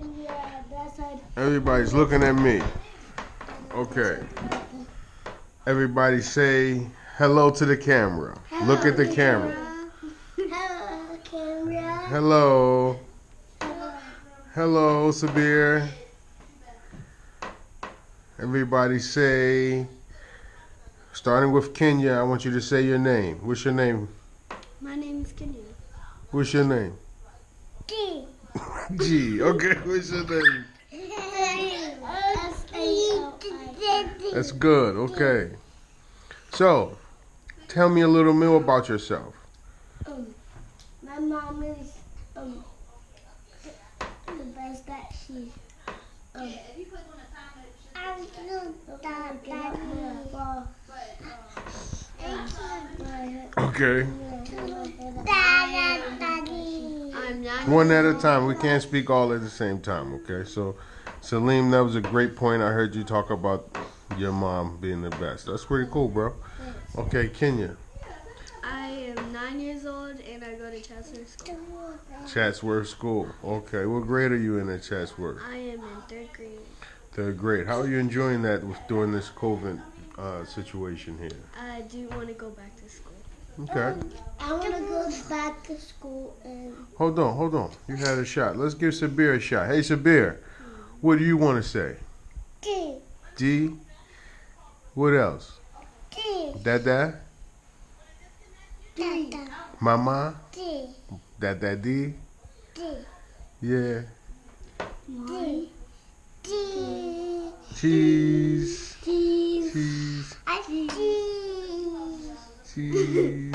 Yeah, that side. Everybody's looking at me. Okay. Everybody say hello to the camera. Hello, Look at the camera. Hello, camera. Hello. Hello. Hello, Sabir. Everybody say, starting with Kenya, I want you to say your name. What's your name? My name is Kenya. What's your name? G. G. Okay, what's your name? S-A-L-I. That's good. Okay. So, tell me a little more about yourself. My mom is the best that she. Okay. I'm not. One at a time. We can't speak all at the same time, okay? So, Salim, that was a great point. I heard you talk about your mom being the best. That's pretty cool, bro. Okay, Kenya. I am 9 years old and I go to Chatsworth School. Chatsworth School. Okay, what grade are you in at Chatsworth? I am in 3rd grade. 3rd grade. How are you enjoying that during this COVID situation here? I do want to go back to school. Okay. I want to go back to school and. Hold on. You had a shot. Let's give Sabir a shot. Hey, Sabir, what do you want to say? D. D. What else? D. Dada? D. Mama? D. Dada D? D. Yeah. D. D. Cheese. Cheese. Cheese. Cheese. Cheese.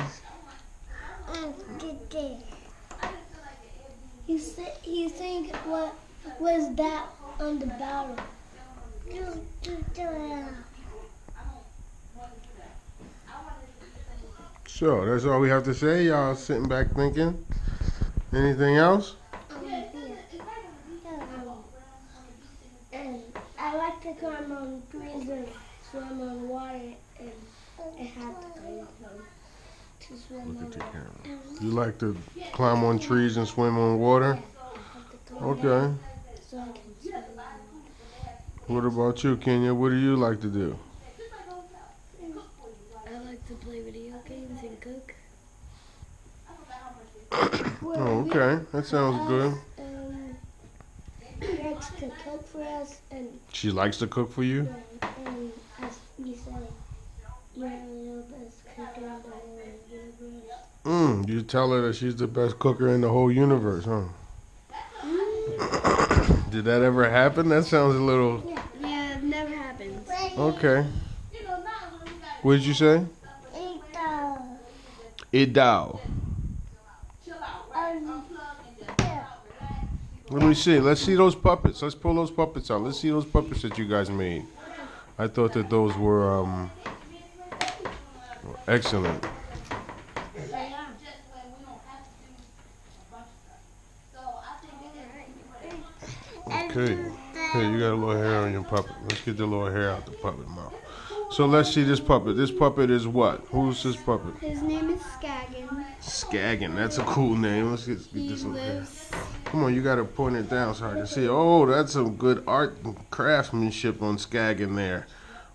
You think what was that on the bottle? So, that's all we have to say. Y'all sitting back thinking. Anything else? And I like to climb on trees and swim on water, and I have to climb to swim Look at on the water. camera. You like to climb on trees and swim on water? Okay. So I can swim. What about you, Kenya? What do you like to do? I like to play video games and cook. Oh, okay. That sounds good. She likes to cook for us, and She likes to cook for you? as you say, you're the best cooker in the whole universe. You tell her that she's the best cooker in the whole universe, huh? Did that ever happen? That sounds a little... Yeah, it never happened. Okay. What did you say? Idao. Let me see. Let's see those puppets. Let's pull those puppets out. Let's see those puppets that you guys made. I thought that those were excellent. Okay. Here, you got a little hair on your puppet. Let's get the little hair out the puppet mouth. So let's see this puppet. This puppet is what? Who's this puppet? His name is Skaggin. Skaggin. That's a cool name. Let's get He this little hair. lives. Come on, you got to point it down so I can see. Oh, that's some good art and craftsmanship on Skaggin there.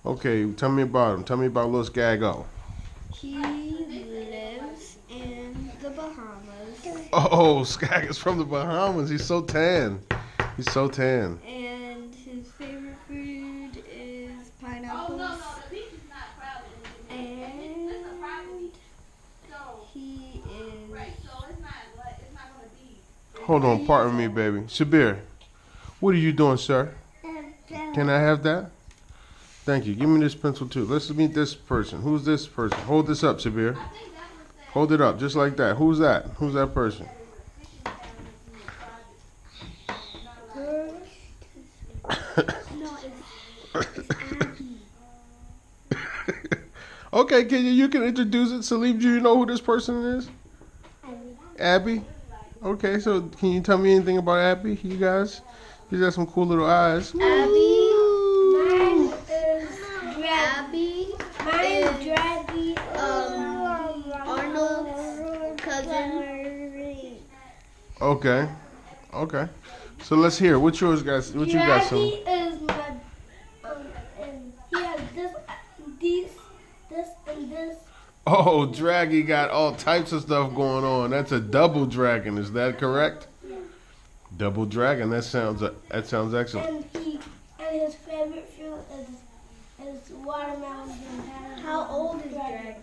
Okay, tell me about him. Tell me about little Skaggo. He lives in the Bahamas. Oh, Skaggin's from the Bahamas. He's so tan. He's so tan. And his favorite food is pineapples. And he is. Hold on, pardon me, baby. Sabir, what are you doing, sir? Can I have that? Thank you. Give me this pencil, too. Let's meet this person. Who's this person? Hold this up, Sabir. Hold it up, just like that. Who's that? Who's that person? Okay, you can introduce it. Salim, do you know who this person is? Abby? Okay, so can you tell me anything about Abby, you guys? She's got some cool little eyes. Abby. Mine is Abby. Mine is Draggy. Arnold's cousin. Okay. Okay. So let's hear. What's yours, guys? What you got, son? Draggy is my, and he has this, and this. Oh, Draggy got all types of stuff going on. That's a double dragon. Is that correct? Yeah. Double dragon. That sounds excellent. And his favorite fruit is watermelon. How old is Draggy?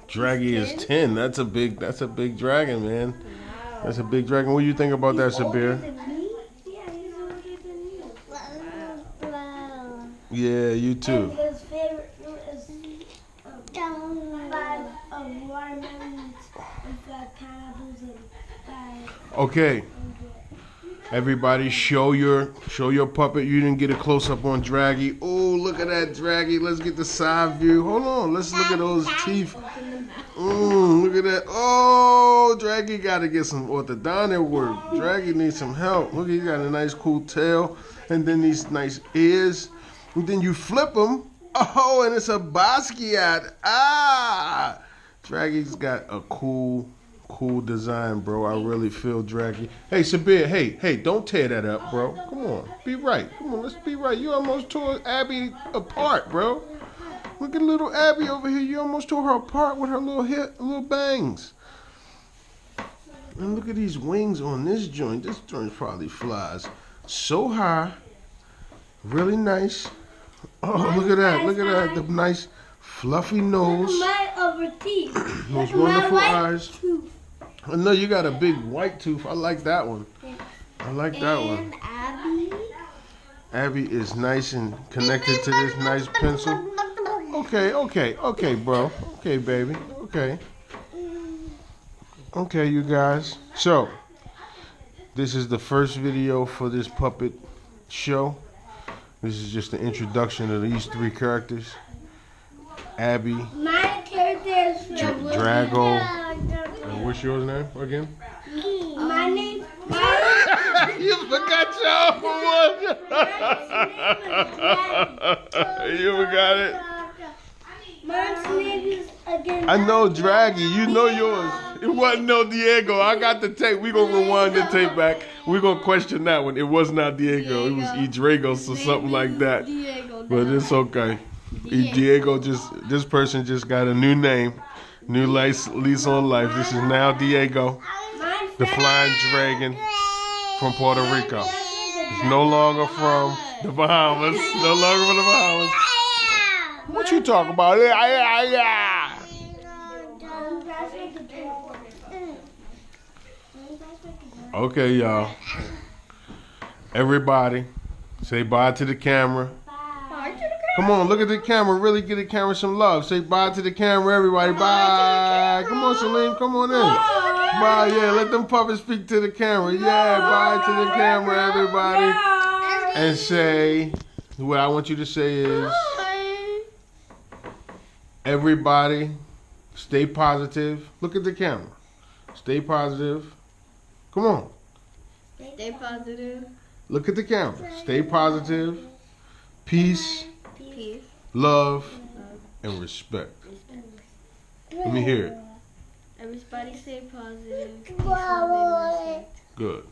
Draggy is 10. That's a big dragon, man. That's a big dragon. What do you think about that, Sabir? Yeah, he's older than you. Yeah, you too. And his favorite fruit is 5 watermelons and 5 pineapples and 5. Okay. Everybody, show your puppet. You didn't get a close up on Draggy. Oh, look at that Draggy. Let's get the side view. Hold on. Let's look at those teeth. Look at that. Oh, Draggy got to get some orthodontic work. Draggy needs some help. Look, he got a nice cool tail, and then these nice ears, and then you flip them. Oh, and it's a Basquiat. Ah, Draggy's got a cool design, bro. I really feel Draggy. Hey, Sabir, hey, don't tear that up, bro. Come on, be right. Come on, let's be right. You almost tore Abby apart, bro. Look at little Abby over here. You almost tore her apart with her little bangs. And look at these wings on this joint. This joint probably flies so high. Really nice. Oh, look at that. Look at that. The nice fluffy nose. My over teeth. Those wonderful eyes. Oh, no, you got a big white tooth. I like that one. I like that one. Abby? Abby is nice and connected to this nice pencil. Okay, bro. Okay, baby. Okay, you guys. So, this is the first video for this puppet show. This is just the introduction of these 3 characters. Abby, My character is Drago, and what's yours name again? My name. You forgot your own one. You forgot it. Mine's name is again. I know Draggy. You know yours. It wasn't no Diego. I got the tape. We gonna rewind the tape back. We gonna question that one. It was not Diego. It was Edragos or something like that. But it's okay. Diego this person just got a new name, new lease on life. This is now Diego, the flying dragon from Puerto Rico. It's no longer from the Bahamas. No longer from the Bahamas. What you talking about? Yeah. Okay, y'all. Everybody, say bye to the camera. Come on, look at the camera. Really give the camera some love. Say bye to the camera, everybody. Bye. Come on, Salim. Come on in. Bye. Yeah, let them puppets speak to the camera. Yeah, bye to the camera, everybody. And say, what I want you to say is, everybody, stay positive. Look at the camera. Stay positive. Come on. Stay positive. Look at the camera. Stay positive. Peace. Love and respect. Let me hear it. Everybody stay positive. Peace, love, and respect. Good.